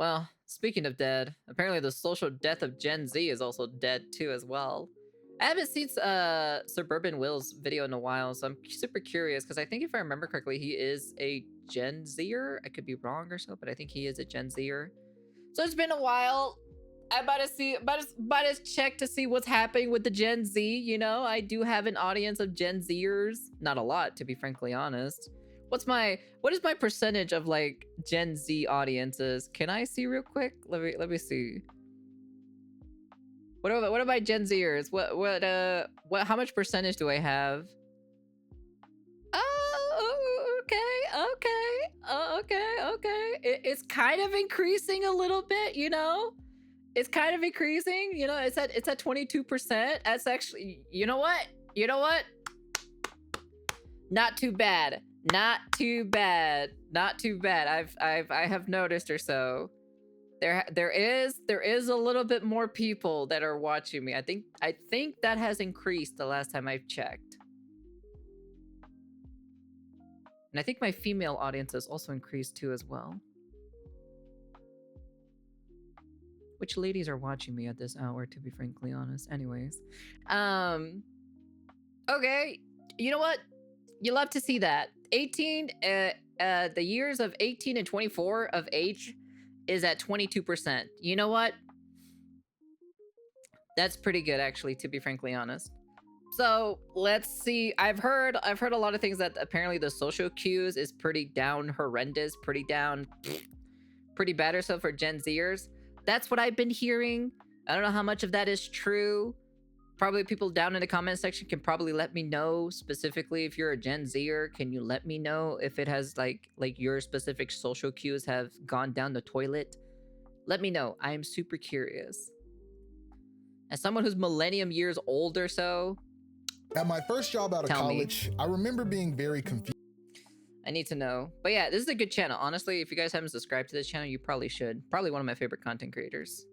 Well, speaking of dead, apparently the social death of Gen Z is also dead too as well. I haven't seen Suburban Will's video in a while, so I'm super curious because I think if I remember correctly, he is a Gen Zer. I could be wrong or so, but I think he is a Gen Zer. So it's been a while. I'm about to check to see what's happening with the Gen Z. You know, I do have an audience of Gen Zers. Not a lot, to be frankly honest. What is my percentage of like Gen Z audiences? Can I see real quick? Let me see. What are my Gen Zers? How much percentage do I have? Oh, okay. It's kind of increasing a little bit, you know? It's kind of increasing, you know, it's at 22%. That's actually, you know what? Not too bad. I have noticed or so. There is a little bit more people that are watching me. I think that has increased the last time I've checked. And I think my female audience has also increased too as well. Which ladies are watching me at this hour, to be frankly honest. Anyways. Okay. You know what? You love to see that. The years of 18 and 24 of age is at 22%. You know what? That's pretty good, actually, to be frankly honest. So let's see. I've heard a lot of things that apparently the social cues is pretty down horrendous, pretty bad or so for Gen Zers. That's what I've been hearing. I don't know how much of that is true. Probably people down in the comment section can probably let me know specifically if you're a Gen Zer. Can you let me know if it has like your specific social cues have gone down the toilet? Let me know. I am super curious. As someone who's millennium years old or so. At my first job out of college, I remember being very confused. I need to know. But yeah, this is a good channel. Honestly, if you guys haven't subscribed to this channel, you probably should. Probably one of my favorite content creators.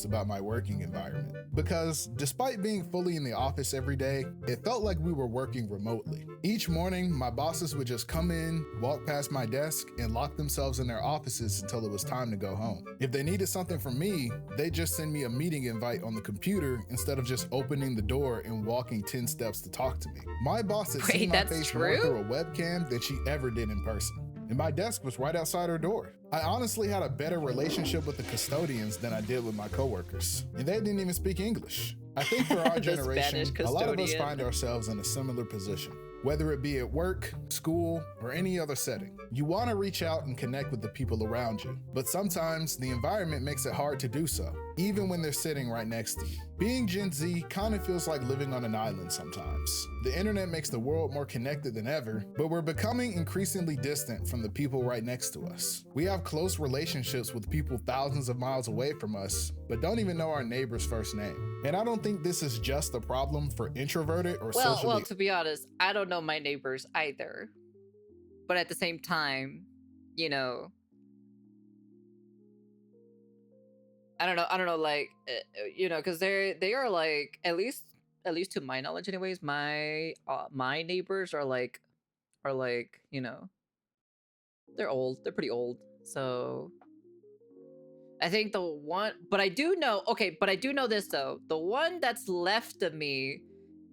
About my working environment, because despite being fully in the office every day, it felt like we were working remotely. Each morning, my bosses would just come in, walk past my desk, and lock themselves in their offices until it was time to go home. If they needed something from me, they'd just send me a meeting invite on the computer instead of just opening the door and walking 10 steps to talk to me. My boss had seen my face more through a webcam than she ever did in person. And my desk was right outside her door. I honestly had a better relationship with the custodians than I did with my coworkers. And they didn't even speak English. I think for our generation, a lot of us find ourselves in a similar position. Whether it be at work, school, or any other setting, you want to reach out and connect with the people around you. But sometimes the environment makes it hard to do so, even when they're sitting right next to you. Being Gen Z kind of feels like living on an island sometimes. The internet makes the world more connected than ever, but we're becoming increasingly distant from the people right next to us. We have close relationships with people thousands of miles away from us, but don't even know our neighbor's first name. And I don't think this is just a problem for introverted or socially... Well, to be honest, I don't know my neighbors either. But at the same time, you know, I don't know, like, you know, because they are like, at least to my knowledge, anyways, my neighbors are like, you know, they're pretty old, so I think the one, but I do know this though, the one that's left of me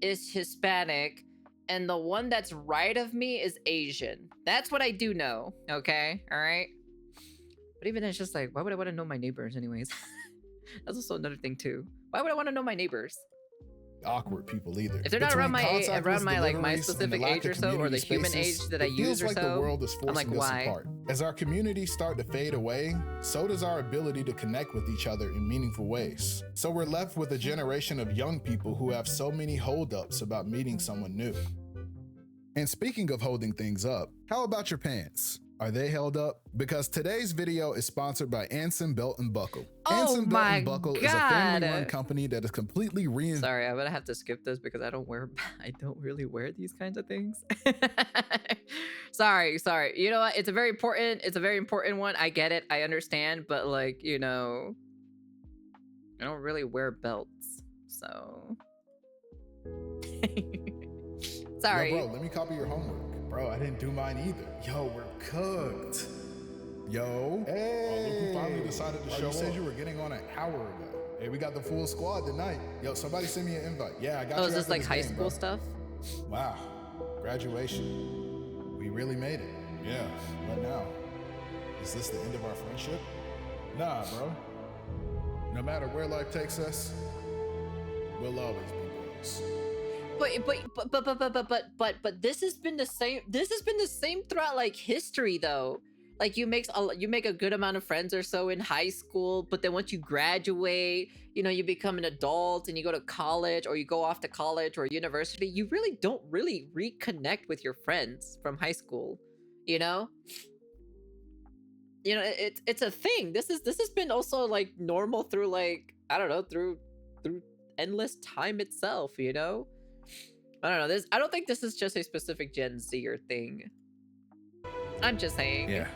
is Hispanic, and the one that's right of me is Asian. That's what I do know, okay? All right? But even then, it's just like, why would I want to know my neighbors anyways? That's also another thing too. Why would I want to know my neighbors? Awkward people either. If they're not around my like my specific age or so, or the human age that I use or so, the world is forcing I'm like, why? Us apart. As our communities start to fade away, so does our ability to connect with each other in meaningful ways. So we're left with a generation of young people who have so many holdups about meeting someone new. And speaking of holding things up, how about your pants? Are they held up? Because today's video is sponsored by Anson Belt & Buckle. Anson Belt & Buckle is a family-run company that is completely reinvented. Sorry, I'm gonna have to skip this because I don't really wear these kinds of things. Sorry. You know what? It's a very important one. I get it. I understand, but like, you know, I don't really wear belts, so. Sorry. Yo, bro, let me copy your homework. Bro, I didn't do mine either. Yo, we're cooked. Yo. Hey. Oh, look who finally decided to show up. You said you were getting on an hour ago. Hey, we got the full squad tonight. Yo, somebody send me an invite. Yeah, I got you. Oh, is this like high school stuff? Wow, graduation. We really made it. Yeah, what now? Is this the end of our friendship? Nah, bro. No matter where life takes us, we'll always be bros. But this has been the same. This has been the same throughout like history, though. Like you make a good amount of friends or so in high school, but then once you graduate, you know, you become an adult and you go to college or you go off to college or university, you really don't really reconnect with your friends from high school, you know? You know, it's a thing. This has been also like normal through like, I don't know, through endless time itself, you know? I don't know. I don't think this is just a specific Gen Zer thing. I'm just saying. Yeah.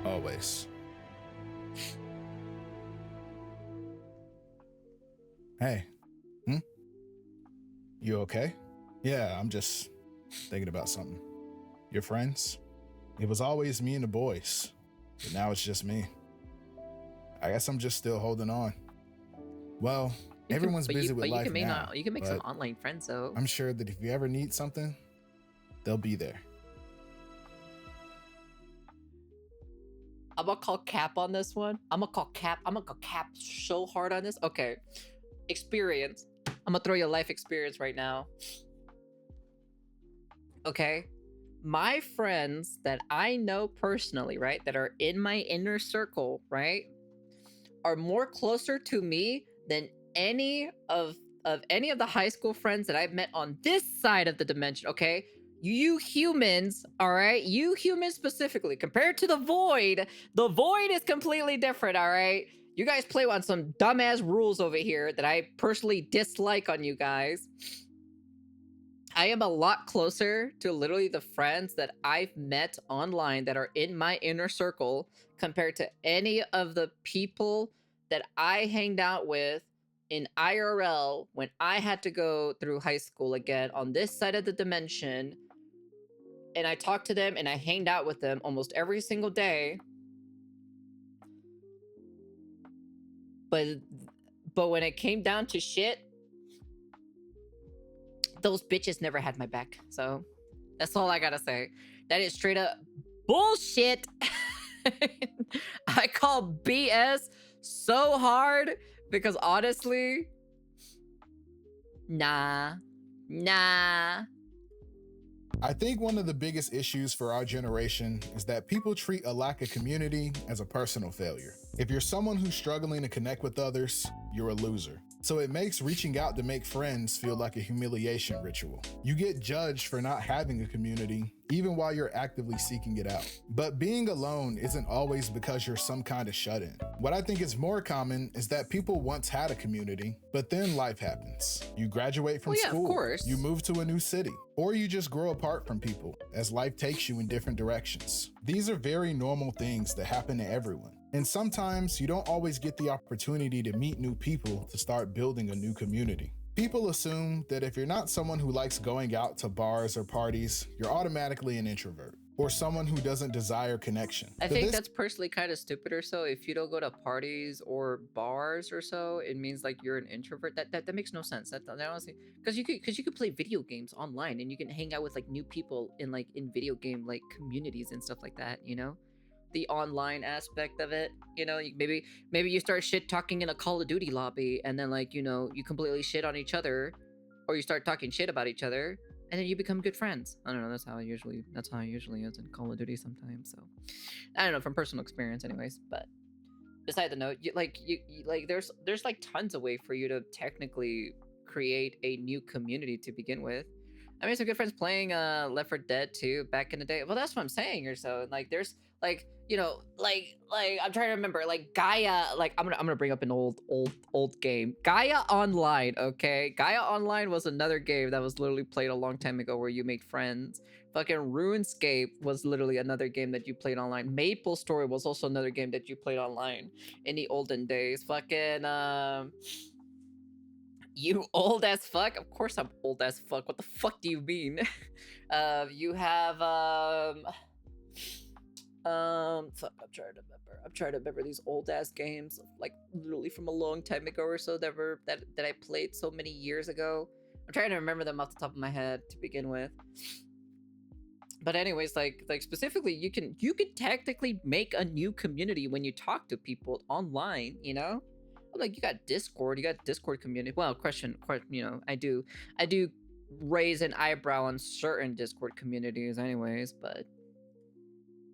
Always. Hey. You okay? Yeah, I'm just thinking about something. Your friends? It was always me and the boys, but now it's just me. I guess I'm just still holding on. Well, everyone's busy with life now. You can make some online friends, though. I'm sure that if you ever need something, they'll be there. I'm gonna call cap on this one. I'm gonna call cap so hard on this. Okay. Experience. I'm gonna throw you a life experience right now. Okay. My friends that I know personally, right, that are in my inner circle, right, are more closer to me than any of the high school friends that I've met on this side of the dimension, okay? You humans, all right? You humans specifically, compared to the Void is completely different, all right? You guys play on some dumbass rules over here that I personally dislike on you guys. I am a lot closer to literally the friends that I've met online that are in my inner circle compared to any of the people that I hanged out with in IRL when I had to go through high school again on this side of the dimension. And I talked to them and I hanged out with them almost every single day. But when it came down to shit, those bitches never had my back. So that's all I gotta say. That is straight up bullshit. I call BS so hard because honestly, nah. I think one of the biggest issues for our generation is that people treat a lack of community as a personal failure. If you're someone who's struggling to connect with others, you're a loser. So it makes reaching out to make friends feel like a humiliation ritual. You get judged for not having a community, even while you're actively seeking it out. But being alone isn't always because you're some kind of shut-in. What I think is more common is that people once had a community, but then life happens. You graduate from school, of course. You move to a new city, or you just grow apart from people as life takes you in different directions. These are very normal things that happen to everyone. And sometimes you don't always get the opportunity to meet new people to start building a new community. People assume that if you're not someone who likes going out to bars or parties, you're automatically an introvert or someone who doesn't desire connection. I think that's personally kind of stupid or so. If you don't go to parties or bars or so, it means like you're an introvert. That makes no sense. That honestly, because you could play video games online and you can hang out with like new people in video game like communities and stuff like that, you know? The online aspect of it, you know, maybe you start shit talking in a Call of Duty lobby and then like, you know, you completely shit on each other or you start talking shit about each other and then you become good friends. I don't know, that's how I usually is in Call of Duty sometimes. So I don't know, from personal experience anyways. But beside the note, there's like tons of way for you to technically create a new community to begin with. I made some good friends playing Left 4 Dead 2 back in the day. Well, that's what I'm saying or so. And like there's like, you know, like I'm trying to remember, like Gaia, like I'm gonna bring up an old game. Gaia Online, okay? Gaia Online was another game that was literally played a long time ago where you made friends. Fucking RuneScape was literally another game that you played online. Maple Story was also another game that you played online in the olden days. Fucking you old as fuck? Of course I'm old as fuck. What the fuck do you mean? You have Fuck, I'm trying to remember these old ass games, like literally from a long time ago or so that I played so many years ago. I'm trying to remember them off the top of my head to begin with. But anyways, like specifically, you can technically make a new community when you talk to people online. You know, like you got Discord community. Well, you know, I do raise an eyebrow on certain Discord communities, anyways, but.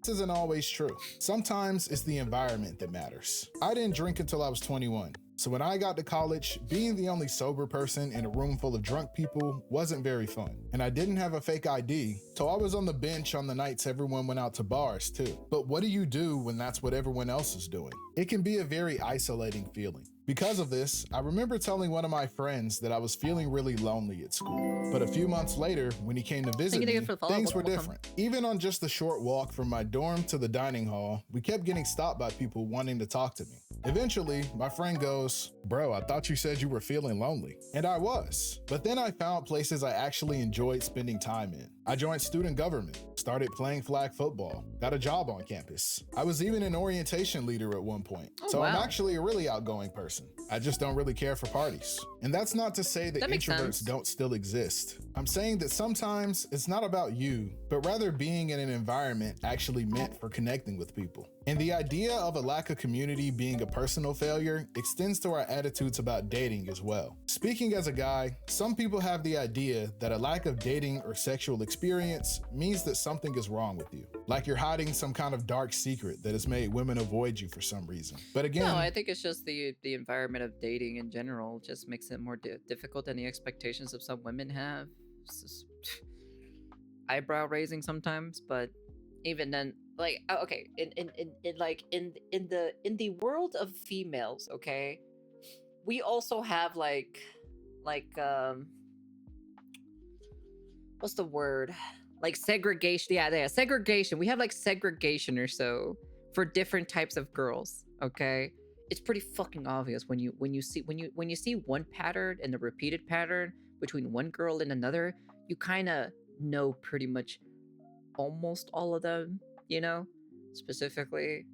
This isn't always true. Sometimes it's the environment that matters. I didn't drink until I was 21. So when I got to college, being the only sober person in a room full of drunk people wasn't very fun. And I didn't have a fake ID, so I was on the bench on the nights everyone went out to bars too. But what do you do when that's what everyone else is doing? It can be a very isolating feeling. Because of this, I remember telling one of my friends that I was feeling really lonely at school. But a few months later, when he came to visit me, things were different. Even on just the short walk from my dorm to the dining hall, we kept getting stopped by people wanting to talk to me. Eventually, my friend goes, "Bro, I thought you said you were feeling lonely." And I was. But then I found places I actually enjoyed spending time in. I joined student government, started playing flag football, got a job on campus. I was even an orientation leader at one point. So wow. I'm actually a really outgoing person. I just don't really care for parties. And that's not to say that introverts don't still exist. I'm saying that sometimes it's not about you, but rather being in an environment actually meant for connecting with people. And the idea of a lack of community being a personal failure extends to our attitudes about dating as well. Speaking as a guy, some people have the idea that a lack of dating or sexual experience means that something is wrong with you. Like you're hiding some kind of dark secret that has made women avoid you for some reason. But again, no, I think it's just the environment of dating in general just makes it more difficult than the expectations of some women have. It's just eyebrow raising sometimes, but even then, like, okay, in the world of females, okay, we also have like what's the word, like segregation. Yeah, segregation. We have like segregation or so for different types of girls. Okay, it's pretty fucking obvious when you see one pattern and the repeated pattern between one girl and another. You kind of know pretty much almost all of them, you know, specifically.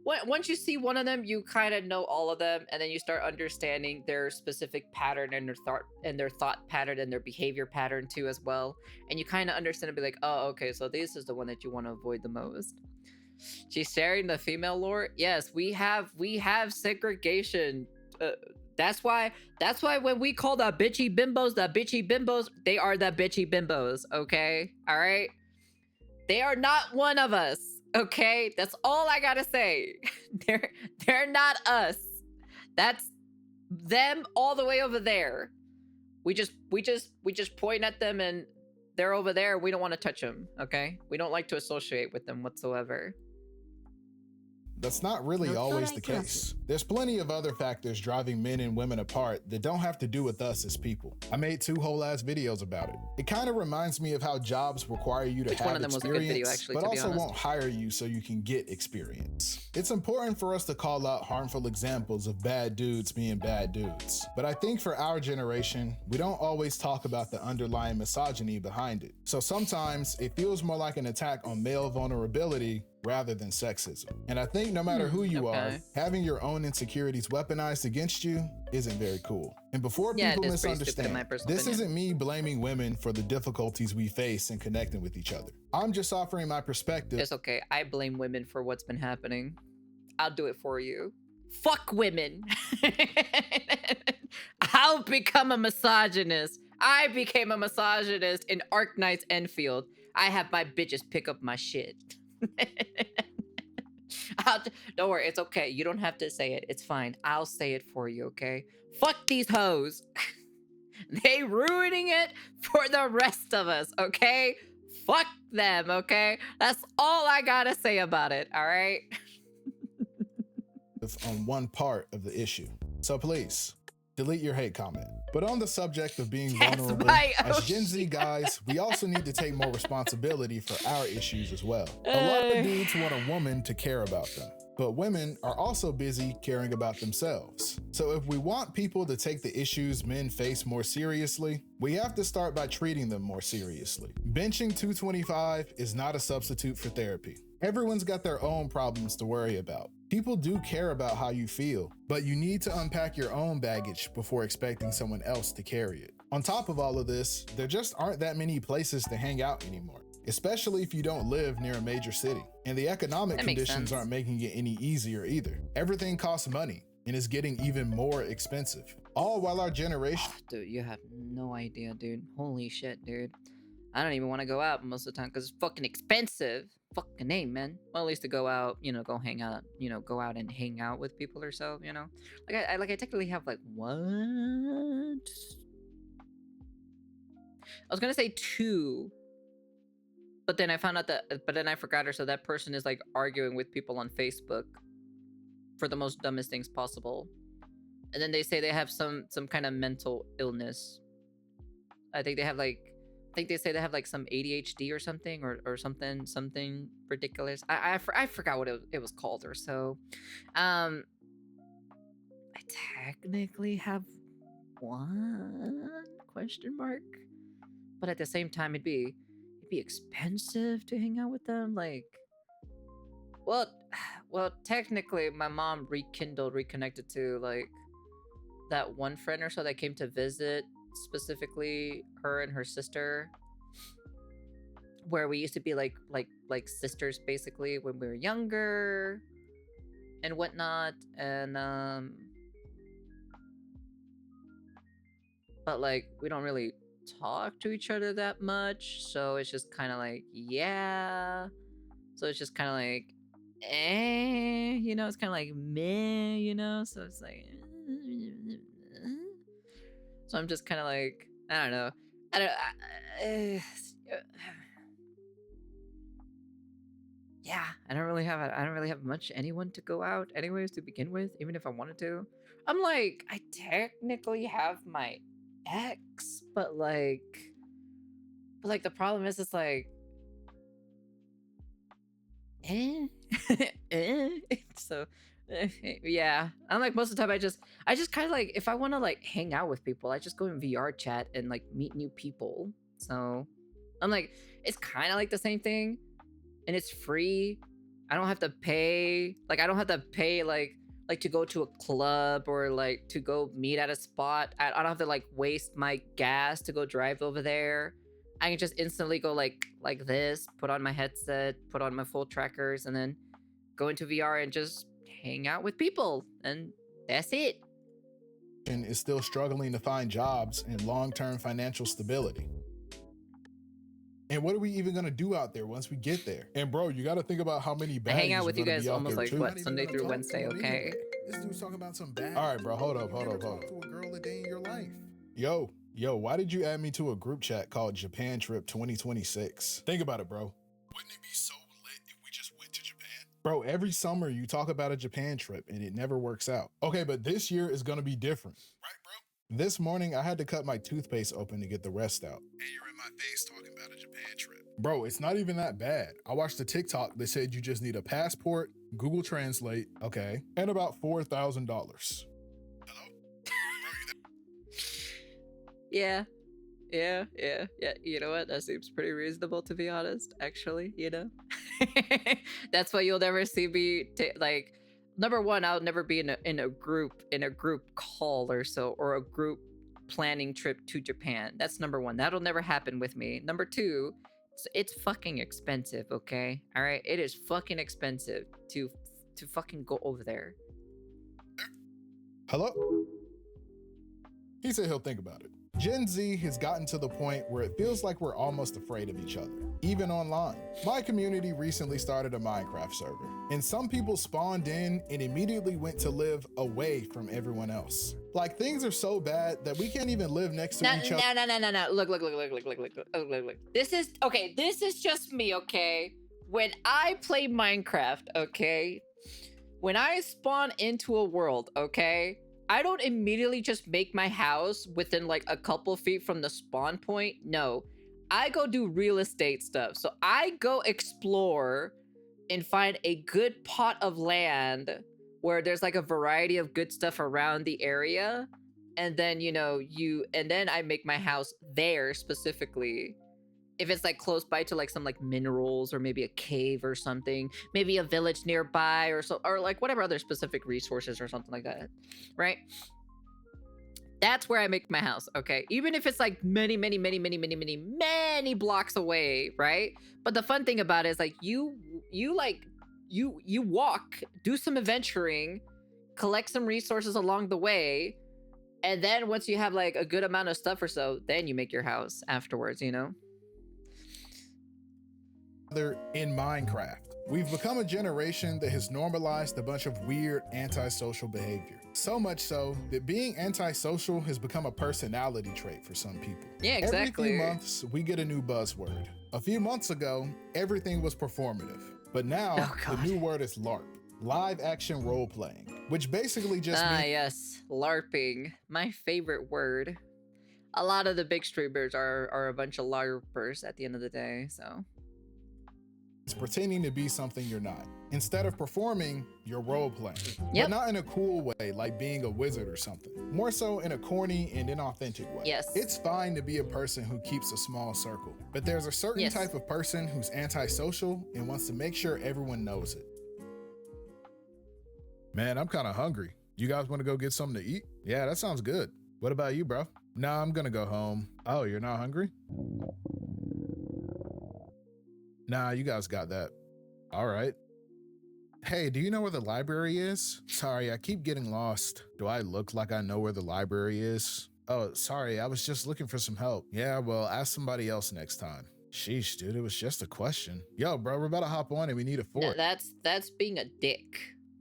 Once you see one of them, you kind of know all of them, and then you start understanding their specific pattern and their thought pattern and their behavior pattern too as well. And you kind of understand and be like, oh, okay, so this is the one that you want to avoid the most. She's sharing the female lore. Yes, we have segregation. That's why when we call the bitchy bimbos, they are the bitchy bimbos. Okay, all right. They are not one of us. Okay, that's all I gotta say. They're not us. That's them all the way over there. We just point at them and they're over there. We don't want to touch them. Okay, we don't like to associate with them whatsoever. That's not really always the case. There's plenty of other factors driving men and women apart that don't have to do with us as people. I made 2 whole ass videos about it. It kind of reminds me of how jobs require you to have experience, but also won't hire you so you can get experience. It's important for us to call out harmful examples of bad dudes being bad dudes. But I think for our generation, we don't always talk about the underlying misogyny behind it. So sometimes it feels more like an attack on male vulnerability rather than sexism. And I think no matter who you are, having your own insecurities weaponized against you isn't very cool. And before people misunderstand, this isn't me blaming women for the difficulties we face in connecting with each other. I'm just offering my perspective. It's okay. I blame women for what's been happening. I'll do it for you. Fuck women. I'll become a misogynist. I became a misogynist in Arknight's Enfield. I have my bitches pick up my shit. Don't worry, it's okay. You don't have to say it. It's fine. I'll say it for you, okay? Fuck these hoes. They ruining it for the rest of us, okay? Fuck them, okay? That's all I gotta say about it, all right? On one part of the issue. So please, delete your hate comment. But on the subject of being vulnerable, as Gen Z guys, we also need to take more responsibility for our issues as well. A lot of dudes want a woman to care about them, but women are also busy caring about themselves. So if we want people to take the issues men face more seriously, we have to start by treating them more seriously. Benching 225 is not a substitute for therapy. Everyone's got their own problems to worry about. People do care about how you feel, but you need to unpack your own baggage before expecting someone else to carry it. On top of all of this, there just aren't that many places to hang out anymore, especially if you don't live near a major city. And the economic conditions aren't making it any easier either. Everything costs money and is getting even more expensive. All while our generation... Dude, you have no idea, dude. Holy shit, dude. I don't even want to go out most of the time because it's fucking expensive. Fucking name, man. Well, at least to go out, you know, go hang out, you know, go out and hang out with people or so, you know. Like I technically have like what? I was gonna say 2, but then I found out that, but then I forgot her. So that person is like arguing with people on Facebook for the most dumbest things possible, and then they say they have some kind of mental illness. I think they have like, I think they say they have like some ADHD or something, or something ridiculous. I forgot what it was called or so. I technically have 1 question mark, but at the same time it'd be expensive to hang out with them. Like, well, technically my mom reconnected to like that one friend or so that came to visit, specifically her and her sister, where we used to be like sisters basically when we were younger and whatnot. And but like we don't really talk to each other that much, so it's just kind of like, yeah, so it's just kind of like, you know, it's kind of like meh, you know, so it's like, so I'm just kind of like, I don't know. Yeah, I don't really have much anyone to go out anyways to begin with, even if I wanted to. I'm like, I technically have my ex, but like the problem is it's like, so yeah, I'm like, most of the time I just kind of like, if I want to like hang out with people, I just go in VR chat and like meet new people. So I'm like, it's kind of like the same thing, and it's free. I don't have to pay. Like, I don't have to pay like to go to a club or like to go meet at a spot. I don't have to like waste my gas to go drive over there. I can just instantly go like this, put on my headset, put on my full trackers, and then go into VR and just hang out with people, and that's it. is still struggling to find jobs and long-term financial stability. And what are we even gonna do out there once we get there? And bro, you gotta think about how many baddies I hang out with you gonna guys be out almost there like too. what, Sunday through Wednesday, okay? This dude's talking about some bad. All right, bro, hold up. To a girl a day in your life. Yo, why did you add me to a group chat called Japan Trip 2026? Think about it, bro. Wouldn't it be so lit if we just went to Japan? Bro, every summer you talk about a Japan trip and it never works out. Okay, but this year is gonna be different. Right, bro? This morning I had to cut my toothpaste open to get the rest out. And you're in my face talking about a Japan trip. Bro, it's not even that bad. I watched a TikTok that said you just need a passport, Google Translate, okay, and about $4,000. Hello? Yeah. You know what? That seems pretty reasonable, to be honest, actually, you know? That's why you'll never see me, like, number one, I'll never be in a group call or so, or a group planning trip to Japan. That's number one. That'll never happen with me. Number two, it's fucking expensive, okay? All right? It is fucking expensive to fucking go over there. Hello? He said he'll think about it. Gen Z has gotten to the point where it feels like we're almost afraid of each other, even online. My community recently started a Minecraft server, and some people spawned in and immediately went to live away from everyone else. Like, things are so bad that we can't even live next to each other. No. Look. This is just me, okay? When I play Minecraft, okay? When I spawn into a world, okay? I don't immediately just make my house within like a couple feet from the spawn point. No, I go do real estate stuff. So I go explore and find a good pot of land where there's like a variety of good stuff around the area. And then, you know, and then I make my house there specifically. if it's like close by to like some like minerals or maybe a cave or something, maybe a village nearby or so, or like whatever other specific resources or something like that, right? That's where I make my house, okay? Even if it's like many blocks away, right? But the fun thing about it is like you walk, do some adventuring, collect some resources along the way, and then once you have like a good amount of stuff or so, then you make your house afterwards, you know? In Minecraft. We've become a generation that has normalized a bunch of weird antisocial behavior. So much so that being antisocial has become a personality trait for some people. Yeah, exactly. Every few months, we get a new buzzword. A few months ago, everything was performative. But now, the new word is LARP, live action role playing, which basically just means— yes, LARPing, my favorite word. A lot of the big streamers are a bunch of LARPers at the end of the day, so. It's pretending to be something you're not. Instead of performing, you're role playing. Yep. But not in a cool way, like being a wizard or something. More so in a corny and inauthentic way. Yes. It's fine to be a person who keeps a small circle, but there's a certain type of person who's antisocial and wants to make sure everyone knows it. Man, I'm kind of hungry. You guys want to go get something to eat? Yeah, that sounds good. What about you, bro? Nah, I'm gonna go home. Oh, you're not hungry? Nah, you guys got that. All right. Hey, do you know where the library is? Sorry, I keep getting lost. Do I look like I know where the library is? Oh, sorry, I was just looking for some help. Yeah, well, ask somebody else next time. Sheesh, dude, it was just a question. Yo, bro, we're about to hop on and we need a fork. That's being a dick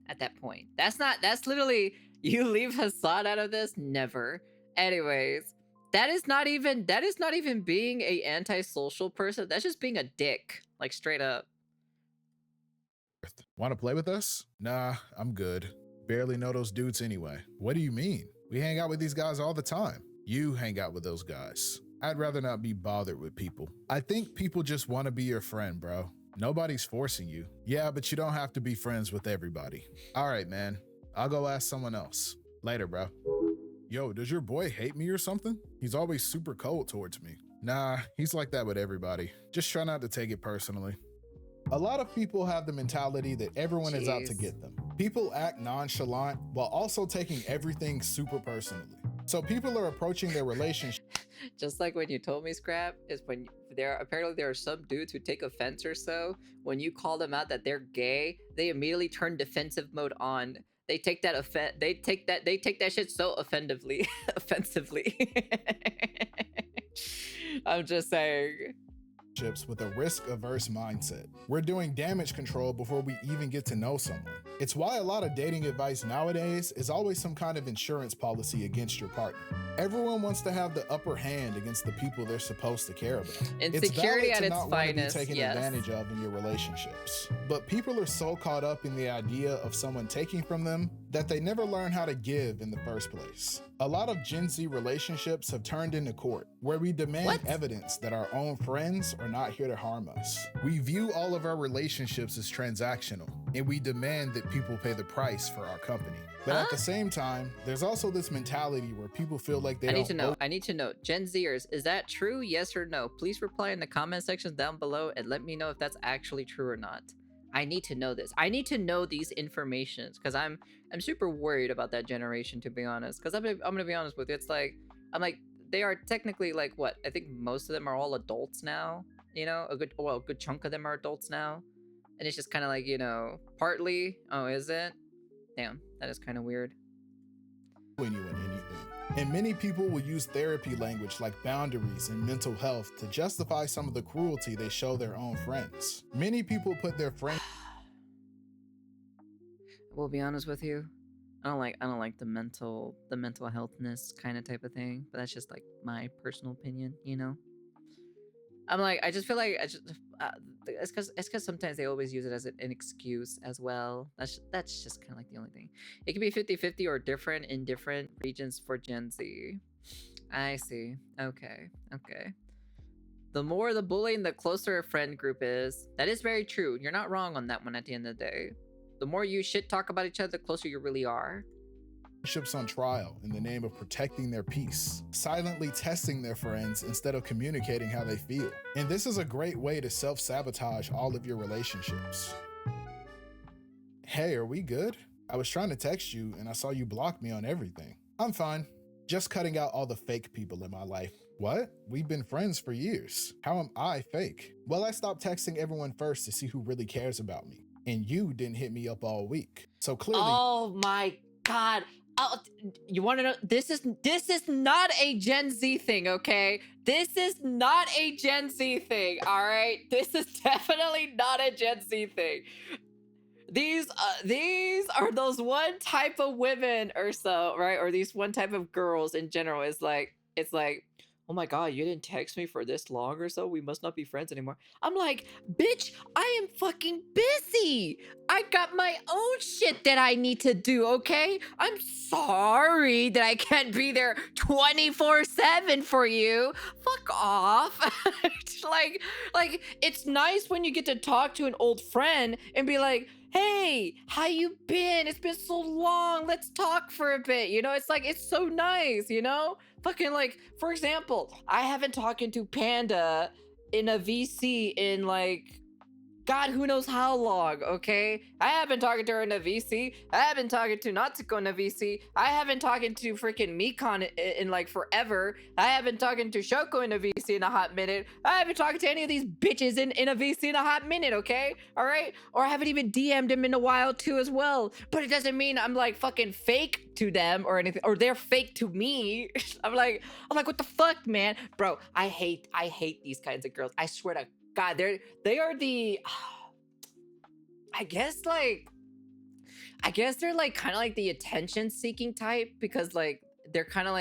at that point. That's literally, you leave Hassan out of this? Never. Anyways, that is not even being a antisocial person. That's just being a dick, like straight up. Want to play with us? Nah, I'm good. Barely know those dudes anyway. What do you mean? We hang out with these guys all the time. You hang out with those guys. I'd rather not be bothered with people. I think people just want to be your friend, bro. Nobody's forcing you. Yeah, but you don't have to be friends with everybody. All right, man. I'll go ask someone else. Later, bro. Yo, does your boy hate me or something? He's always super cold towards me. Nah, he's like that with everybody. Just try not to take it personally. A lot of people have the mentality that everyone is out to get them. People act nonchalant while also taking everything super personally. So people are approaching their relationship. Just like when you told me, Scrap, is when apparently there are some dudes who take offense or so. When you call them out that they're gay, they immediately turn defensive mode on. They take that shit so offensively. I'm just saying. With a risk-averse mindset. We're doing damage control before we even get to know someone. It's why a lot of dating advice nowadays is always some kind of insurance policy against your partner. Everyone wants to have the upper hand against the people they're supposed to care about. Insecurity at its finest, taken advantage of in your relationships. But people are so caught up in the idea of someone taking from them that they never learn how to give in the first place. A lot of Gen Z relationships have turned into court, where we demand evidence that our own friends are not here to harm us. We view all of our relationships as transactional, and we demand that people pay the price for our company. But at the same time, there's also this mentality where people feel like they I need to know. Gen Zers, is that true? Yes or no? Please reply in the comment section down below and let me know if that's actually true or not. I need to know this. I need to know these informations because I'm super worried about that generation, to be honest. Because I'm gonna be honest with you. It's like they are technically like what? I think most of them are all adults now. You know, a good chunk of them are adults now, and it's just kind of like, you know, partly. Oh, is it? Damn, that is kind of weird. And many people will use therapy language like boundaries and mental health to justify some of the cruelty they show their own friends. Many people put their friends. We'll be honest with you. I don't like the mental healthness kind of type of thing, but that's just like my personal opinion, you know. I just feel like it's because sometimes they always use it as an excuse as well. That's just kind of like the only thing. It can be 50-50 or different in different regions for Gen Z. I see. Okay. The more the bullying, the closer a friend group is. That is very true. You're not wrong on that one at the end of the day. The more you shit talk about each other, the closer you really are. Relationships on trial in the name of protecting their peace, silently testing their friends instead of communicating how they feel. And this is a great way to self-sabotage all of your relationships. Hey, are we good? I was trying to text you and I saw you block me on everything. I'm fine. Just cutting out all the fake people in my life. What? We've been friends for years. How am I fake? Well, I stopped texting everyone first to see who really cares about me. And you didn't hit me up all week. So clearly. Oh my god. Oh, you want to know? This is not a Gen Z thing, okay? This is not a Gen Z thing, all right? This is definitely not a Gen Z thing. These are those one type of women or so, right? Or these one type of girls in general. It's like, oh my god, you didn't text me for this long or so, we must not be friends anymore. I'm like, bitch, I am fucking busy. I got my own shit that I need to do, okay? I'm sorry that I can't be there 24/7 for you. Fuck off. like it's nice when you get to talk to an old friend and be like, hey, how you been? It's been so long. Let's talk for a bit. You know, it's like, it's so nice, you know? Fucking like, for example, I haven't talked to Panda in a VC in like, God, who knows how long, okay? I have been talking to her in a VC. I have been talking to Natsuko in a VC. I haven't talking to freaking Mikon in like forever. I haven't talking to Shoko in a VC in a hot minute. I haven't talking to any of these bitches in a VC in a hot minute, okay? All right? Or I haven't even DM'd them in a while too as well. But it doesn't mean I'm like fucking fake to them or anything, or they're fake to me. I'm like, what the fuck, man? Bro, I hate these kinds of girls. I swear to God, they are the I guess they're like kind of like the attention seeking type, because like they're kind of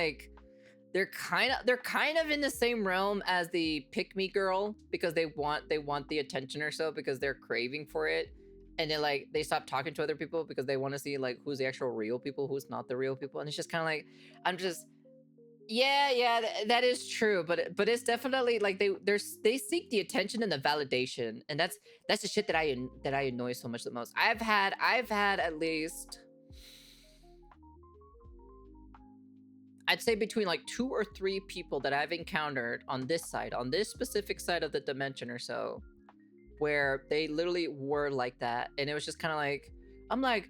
in the same realm as the pick me girl, because they want the attention or so, because they're craving for it, and then like they stop talking to other people because they want to see like who's the actual real people, who's not the real people. And it's just kind of like, I'm just, yeah, that is true, but it's definitely like they seek the attention and the validation, and that's the shit that I annoy so much the most. I've had at least, I'd say between like 2 or 3 people that I've encountered on this specific side of the dimension or so, where they literally were like that, and it was just kind of like, I'm like,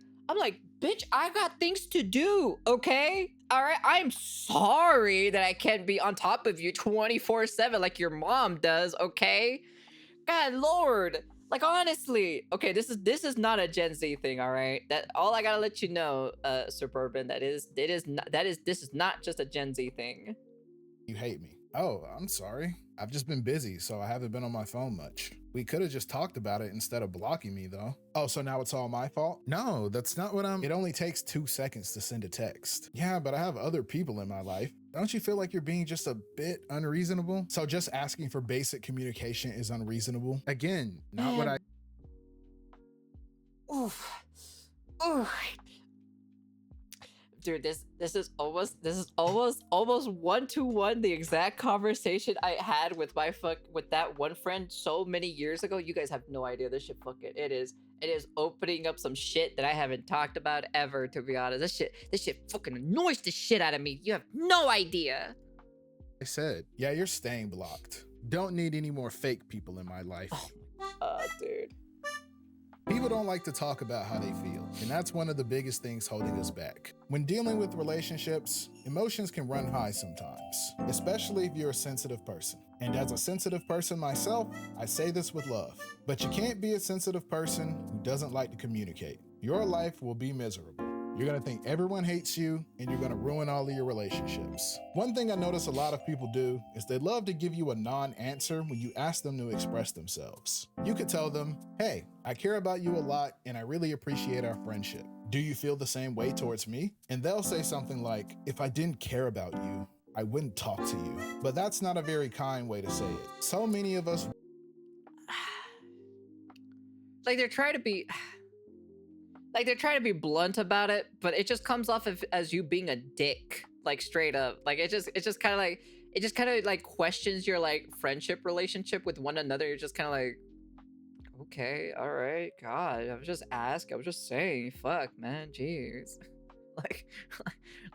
bitch, I got things to do, okay? All right, I'm sorry that I can't be on top of you 24/7 like your mom does, okay? God Lord, like honestly, okay, this is not a Gen Z thing, all right? That all I gotta let you know, Suburban, this is not just a Gen Z thing. You hate me. Oh, I'm sorry. I've just been busy, so I haven't been on my phone much. We could have just talked about it instead of blocking me, though. Oh, so now it's all my fault? No, that's not what I'm. It only takes 2 seconds to send a text. Yeah, but I have other people in my life. Don't you feel like you're being just a bit unreasonable? So just asking for basic communication is unreasonable? Again, not what I. Oof. Oof. Dude, this is almost 1-to-1 the exact conversation I had with with that one friend so many years ago. You guys have no idea. This shit fucking it is opening up some shit that I haven't talked about ever, to be honest. This shit fucking annoys the shit out of me. You have no idea. I said, yeah, you're staying blocked. Don't need any more fake people in my life. Dude. People don't like to talk about how they feel, and that's one of the biggest things holding us back. When dealing with relationships, emotions can run high sometimes, especially if you're a sensitive person. And as a sensitive person myself, I say this with love. But you can't be a sensitive person who doesn't like to communicate. Your life will be miserable. You're gonna think everyone hates you, and you're gonna ruin all of your relationships. One thing I notice a lot of people do is they love to give you a non-answer when you ask them to express themselves. You could tell them, hey, I care about you a lot, and I really appreciate our friendship. Do you feel the same way towards me? And they'll say something like, if I didn't care about you, I wouldn't talk to you. But that's not a very kind way to say it. So many of us... Like they're trying to be blunt about it, but it just comes off as you being a dick, like straight up. Like it just kind of like questions your like friendship relationship with one another. You're just kind of like, okay, all right, God, I was just saying, fuck, man, jeez. like,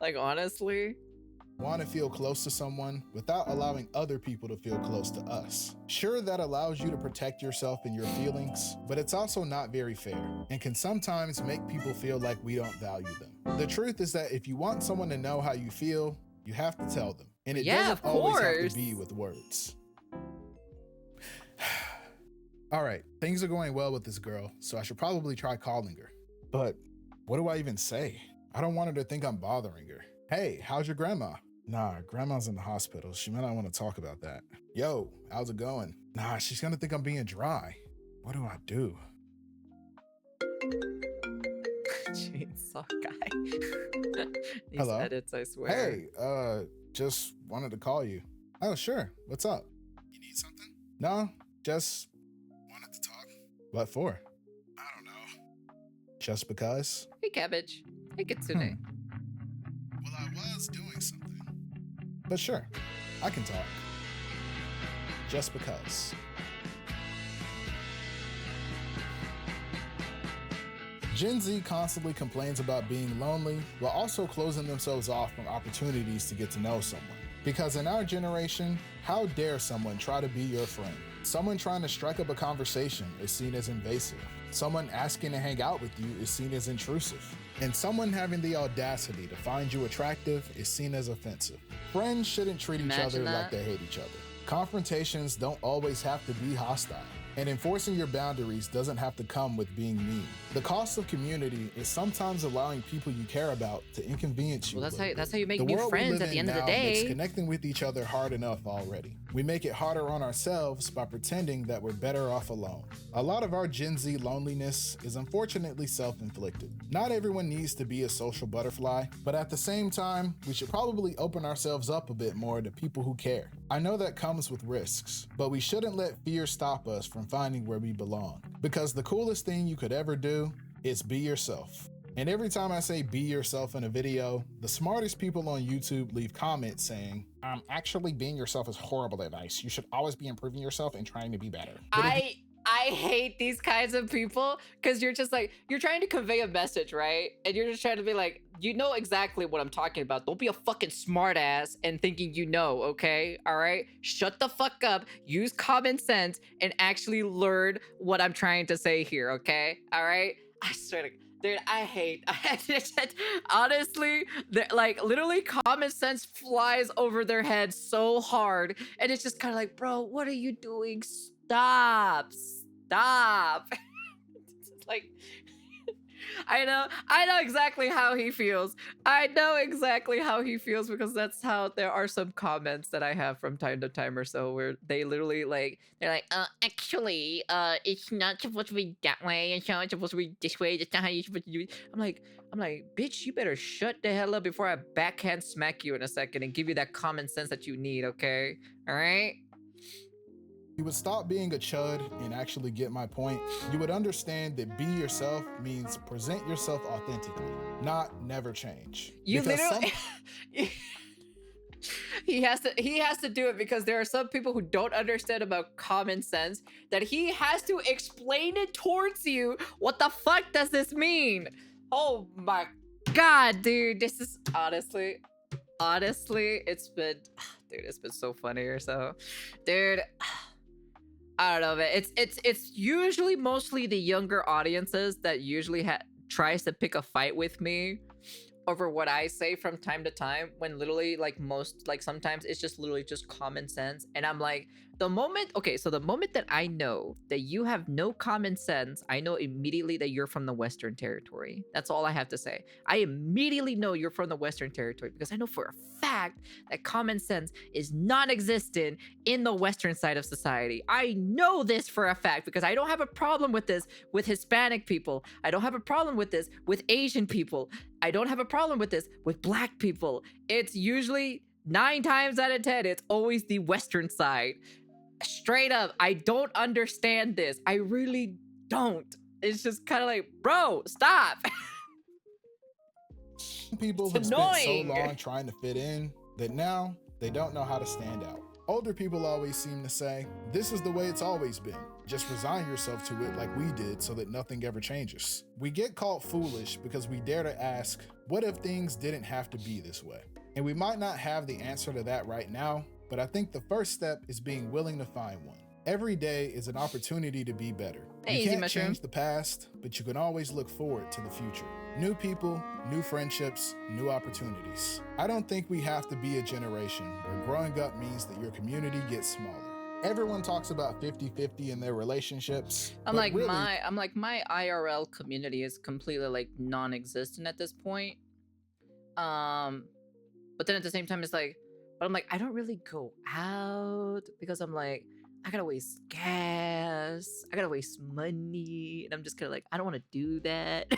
like honestly. Want to feel close to someone without allowing other people to feel close to us. Sure, that allows you to protect yourself and your feelings, but it's also not very fair and can sometimes make people feel like we don't value them. The truth is that if you want someone to know how you feel, you have to tell them. And it Yeah, doesn't always have to be with words. All right, things are going well with this girl, so I should probably try calling her. But what do I even say? I don't want her to think I'm bothering her. Hey, how's your grandma? Nah, grandma's in the hospital. She might not want to talk about that. Yo, how's it going? Nah, she's gonna think I'm being dry. What do I do? Chainsaw guy. These Hello? edits, I swear. Hey, just wanted to call you. Oh, sure. What's up? You need something? No, just wanted to talk. What for? I don't know. Just because? Hey, Cabbage. Hey, Kitsune. Well, I was doing something. But sure, I can talk. Just because. Gen Z constantly complains about being lonely while also closing themselves off from opportunities to get to know someone. Because in our generation, how dare someone try to be your friend? Someone trying to strike up a conversation is seen as invasive. Someone asking to hang out with you is seen as intrusive. And someone having the audacity to find you attractive is seen as offensive. Friends shouldn't treat each other like they hate each other. Confrontations don't always have to be hostile. And enforcing your boundaries doesn't have to come with being mean. The cost of community is sometimes allowing people you care about to inconvenience you. Well, that's how you make the new world friends at the end of the day. Makes connecting with each other hard enough already. We make it harder on ourselves by pretending that we're better off alone. A lot of our Gen Z loneliness is unfortunately self-inflicted. Not everyone needs to be a social butterfly, but at the same time, we should probably open ourselves up a bit more to people who care. I know that comes with risks, but we shouldn't let fear stop us from finding where we belong. Because the coolest thing you could ever do is be yourself. And every time I say be yourself in a video, the smartest people on YouTube leave comments saying, actually being yourself is horrible advice. You should always be improving yourself and trying to be better. I hate these kinds of people because you're just like, you're trying to convey a message, right? And you're just trying to be like, you know exactly what I'm talking about. Don't be a fucking smartass and thinking you know, okay? All right? Shut the fuck up, use common sense, and actually learn what I'm trying to say here, okay? All right? I swear to dude, honestly, like literally common sense flies over their heads so hard. And it's just kind of like, bro, what are you doing? Stop. It's like, I know exactly how he feels. I know exactly how he feels because that's how there are some comments that I have from time to time or so where they literally like, they're like, actually, it's not supposed to be that way. It's not supposed to be this way. That's not how you're supposed to do it. I'm like, bitch, you better shut the hell up before I backhand smack you in a second and give you that common sense that you need, okay? All right? You would stop being a chud and actually get my point. You would understand that be yourself means present yourself authentically, not never change. You literally he has to do it because there are some people who don't understand about common sense that he has to explain it towards you. What the fuck does this mean? Oh my god, dude, this is honestly it's been so funny or so, dude. I don't know, man. It's usually mostly the younger audiences that usually tries to pick a fight with me over what I say from time to time, when literally like sometimes it's just literally just common sense. And I'm like, the moment that I know that you have no common sense, I know immediately that you're from the Western Territory. That's all I have to say. I immediately know you're from the Western Territory because I know for a fact that common sense is non-existent in the Western side of society. I know this for a fact because I don't have a problem with this with Hispanic people. I don't have a problem with this with Asian people. I don't have a problem with this with Black people. It's usually 9 times out of 10, it's always the Western side. Straight up, I don't understand this. I really don't. It's just kind of like, bro, stop. People have spent so long trying to fit in that now they don't know how to stand out. Older people always seem to say, this is the way it's always been. Just resign yourself to it like we did so that nothing ever changes. We get called foolish because we dare to ask, what if things didn't have to be this way? And we might not have the answer to that right now, but I think the first step is being willing to find one. Every day is an opportunity to be better. Hey, You easy can't mushroom. change the past, but you can always look forward to the future. New people, new friendships, new opportunities. I don't think we have to be a generation where growing up means that your community gets smaller. Everyone talks about 50-50 in their relationships. I'm but like really, my IRL community is completely like non-existent at this point. But then at the same time, it's like, but I'm like, I don't really go out because I'm like, I gotta waste gas, I gotta waste money, and I'm just kind of like, I don't want to do that.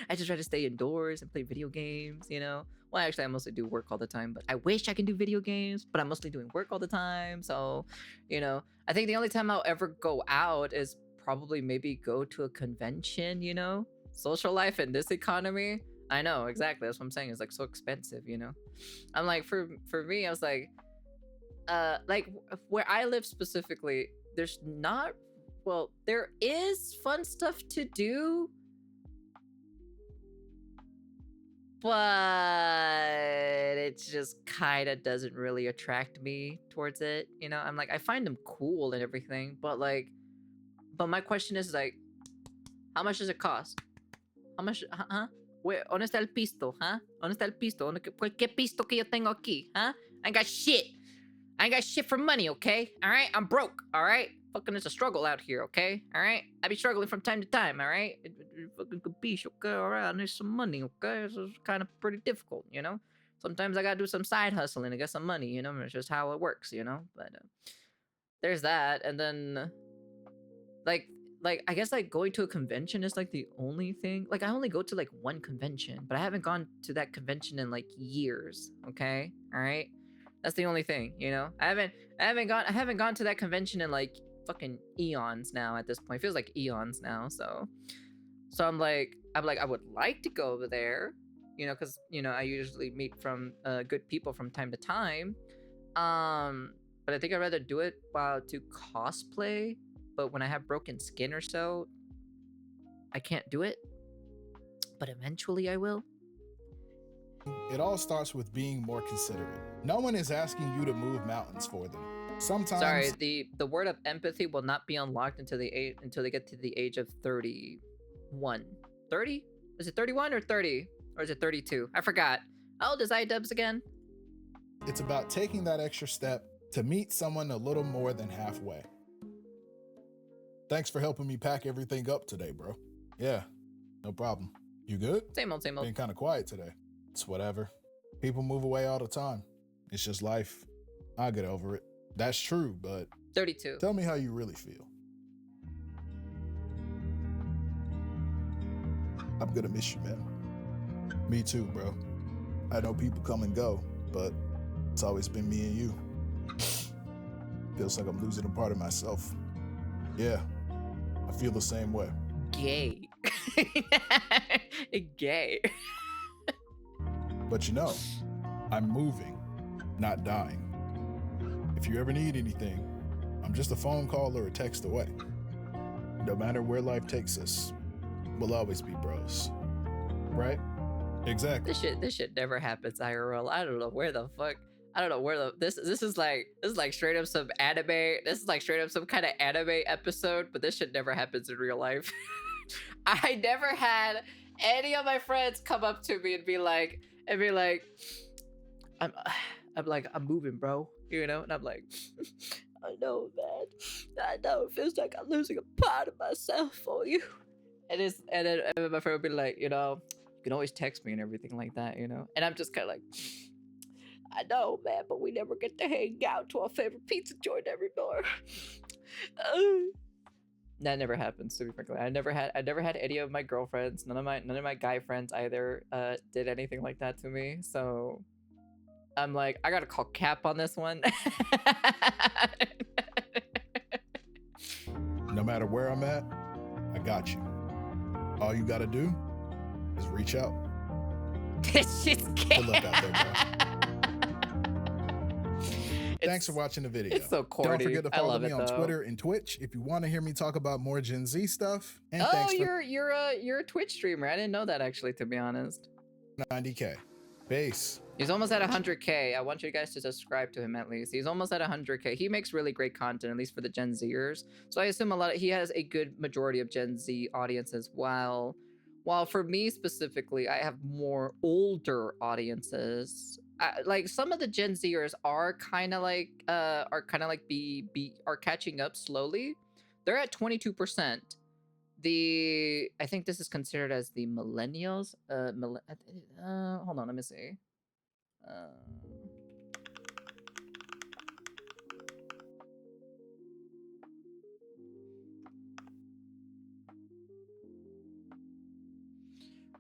I just try to stay indoors and play video games, you know. Well, actually, I mostly do work all the time, but I wish I can do video games, but I'm mostly doing work all the time. So, you know, I think the only time I'll ever go out is probably maybe go to a convention, you know. Social life in this economy, I know exactly. That's what I'm saying. It's like so expensive, you know. I'm like, for me, I was like where I live specifically, there's not, well, there is fun stuff to do, but it just kind of doesn't really attract me towards it, you know. I'm like, I find them cool and everything, but like, but my question is like, how much does it cost? How much, huh? Where, ¿dónde está el pisto, huh? ¿Dónde está el pisto? ¿Qué pisto que yo tengo aquí, huh? I ain't got shit. I ain't got shit for money, okay? All right? I'm broke, all right? Fucking it's a struggle out here, okay? All right? I be struggling from time to time, all right? Fucking capiche, okay? All right, I need some money, okay? It's kind of pretty difficult, you know? Sometimes I gotta do some side hustling to get some money, you know? It's just how it works, you know? But there's that, and then like I guess like going to a convention is like the only thing. Like I only go to like one convention, but I haven't gone to that convention in like years, okay? All right? That's the only thing, you know. I haven't gone to that convention in like fucking eons now at this point. It feels like eons now. So I'm like I would like to go over there, you know, because you know I usually meet from good people from time to time. But I think I'd rather do it while to cosplay. But when I have broken skin or so, I can't do it. But eventually I will. it all starts with being more considerate. No one is asking you to move mountains for them. Sometimes, Sorry, the word of empathy will not be unlocked until they get to the age of 31. 30? Is it 31 or 30? Or is it 32? I forgot. How old is iDubbbz again? it's about taking that extra step to meet someone a little more than halfway. Thanks for helping me pack everything up today, bro. Yeah, no problem. You good? Same old, same old. Been kind of quiet today. It's whatever. People move away all the time. It's just life. I'll get over it. That's true, but 32. tell me how you really feel. I'm gonna miss you, man. Me too, bro. I know people come and go, but it's always been me and you. Feels like I'm losing a part of myself. Yeah, I feel the same way. Gay. Gay. But you know, I'm moving, not dying. If you ever need anything, I'm just a phone call or a text away. No matter where life takes us, we'll always be bros. Right? Exactly. This shit never happens IRL. I don't know where the fuck. I don't know where the this is like straight up some anime. This is like straight up some kind of anime episode, but this shit never happens in real life. I never had any of my friends come up to me and be like, I'm moving, bro. You know, and I'm like, I know, man. I know it feels like I'm losing a part of myself for you. And then my friend would be like, you know, you can always text me and everything like that, you know. And I'm just kind of like, I know, man, but we never get to hang out to our favorite pizza joint anymore. That never happens, to be frankly. I never had any of my girlfriends, none of my guy friends either did anything like that to me. So I'm like, I gotta call cap on this one. No matter where I'm at, I got you. All you gotta do is reach out. This shit's gay. Good luck out there, bro. Thanks for watching the video. It's so corny. Don't forget to I follow love me it, on though. Twitter and Twitch if you want to hear me talk about more Gen Z stuff. And Oh, thanks for you're a Twitch streamer. I didn't know that, actually, to be honest. 90K. Base. He's almost at 100K. I want you guys to subscribe to him at least. He's almost at 100K. He makes really great content, at least for the Gen Zers. So I assume he has a good majority of Gen Z audience as well. While for me specifically, I have more older audiences. Like some of the Gen Zers are kind of like catching up slowly. They're at 22%. I think this is considered as the millennials. Hold on, let me see.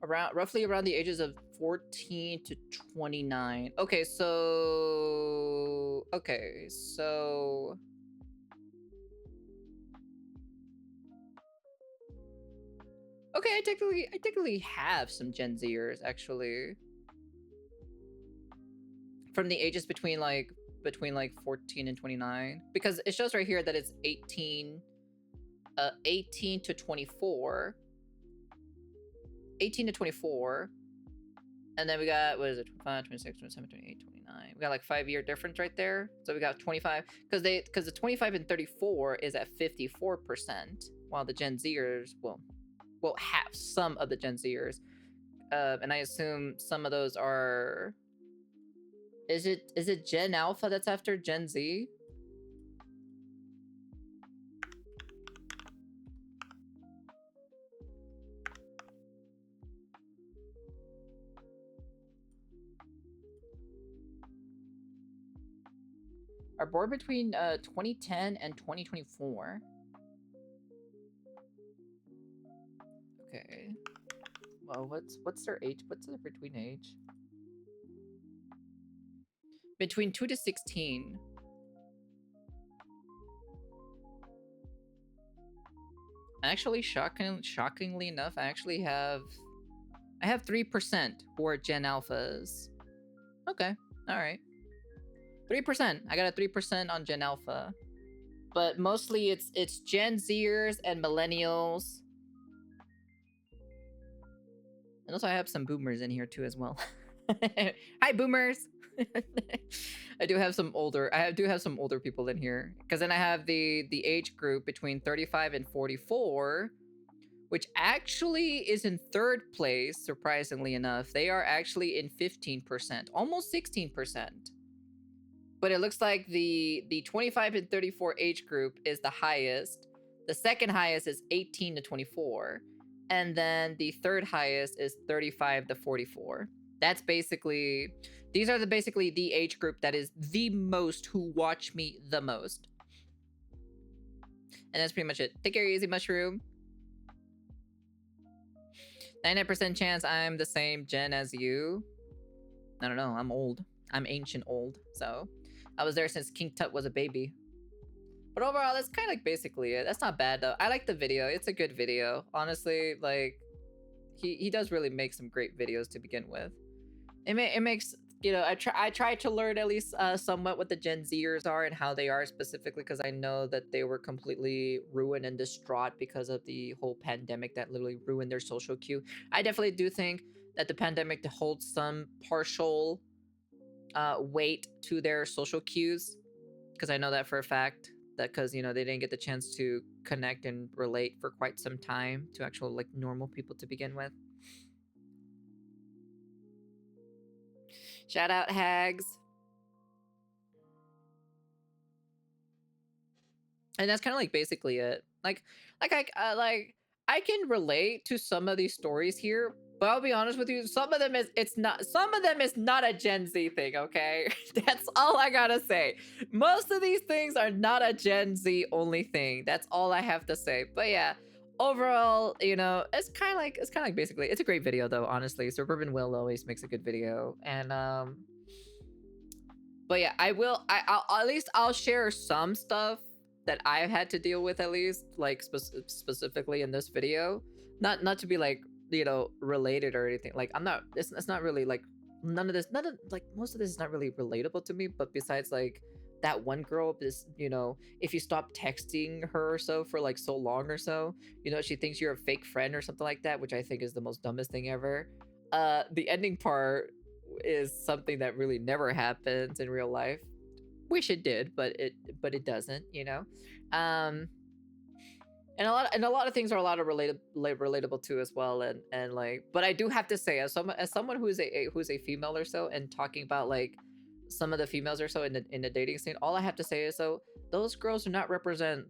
Roughly around the ages of 14 to 29. Okay, so I technically have some Gen Zers actually. From the ages between 14 and 29, because it shows right here that it's 18 to 24. 18 to 24. And then we got, what is it, 25, 26, 27, 28, 29. We got like 5-year difference right there. So we got 25, because the 25 and 34 is at 54%, while the Gen Zers will have some of the Gen Zers. And I assume some of those are, is it Gen Alpha that's after Gen Z? Are born between 2010 and 2024. Okay. Well, what's their age? What's their between age? Between 2 to 16. Actually, shockingly enough, I have 3% who are Gen Alphas. Okay, all right. 3%. I got a 3% on Gen Alpha. But mostly it's Gen Zers and Millennials. And also I have some boomers in here too as well. Hi boomers. I do have some older people in here, because then I have the age group between 35 and 44, which actually is in 3rd place, surprisingly enough. They are actually in 15%, almost 16%. But it looks like the 25 and 34 age group is the highest. The second highest is 18 to 24. And then the third highest is 35 to 44. That's basically, these are basically the age group that is the most who watch me the most. And that's pretty much it. Take care, Easy Mushroom. 99% chance I'm the same gen as you. I don't know, I'm old. I'm ancient old, so I was there since King Tut was a baby. But overall, that's kind of like basically it. That's not bad though. I like the video. It's a good video. Honestly, like he does really make some great videos to begin with. It makes, you know, I try to learn at least somewhat what the Gen Zers are and how they are specifically, because I know that they were completely ruined and distraught because of the whole pandemic that literally ruined their social queue. I definitely do think that the pandemic holds some partial weight to their social cues, because I know that for a fact, that because, you know, they didn't get the chance to connect and relate for quite some time to actual like normal people to begin with. Shout out Hags. And that's kind of like basically it. Like I can relate to some of these stories here, but I'll be honest with you, some of them is not a Gen Z thing, okay? That's all I gotta say. Most of these things are not a Gen Z only thing. That's all I have to say. But yeah, overall, you know, it's kind of like basically, it's a great video though, honestly. Suburban Will always makes a good video. And but yeah, I'll at least I'll share some stuff that I've had to deal with, at least like specifically in this video. Not to be like, you know, related or anything. Like I'm not, it's not really like, none of like most of this is not really relatable to me, but besides like that one girl is, you know, if you stop texting her or so for like so long or so, you know, she thinks you're a fake friend or something like that, which I think is the most dumbest thing ever. The ending part is something that really never happens in real life. Wish it did, but it doesn't, you know. Um, and a lot of things are a lot of relatable too as well, and like, but I do have to say, as someone who's who's a female or so, and talking about like some of the females or so in the dating scene, all I have to say is, so those girls do not represent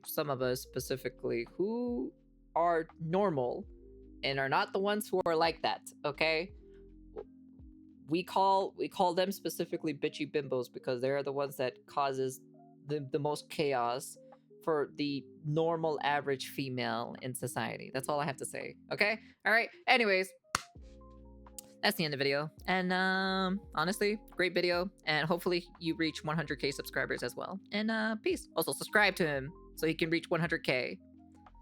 some of us specifically who are normal and are not the ones who are like that. Okay, we call them specifically bitchy bimbos because they're the ones that causes the most chaos for the normal average female in society. That's all I have to say. Okay, all right, anyways, that's the end of the video. And honestly, great video, and hopefully you reach 100k subscribers as well. And peace. Also subscribe to him so he can reach 100k.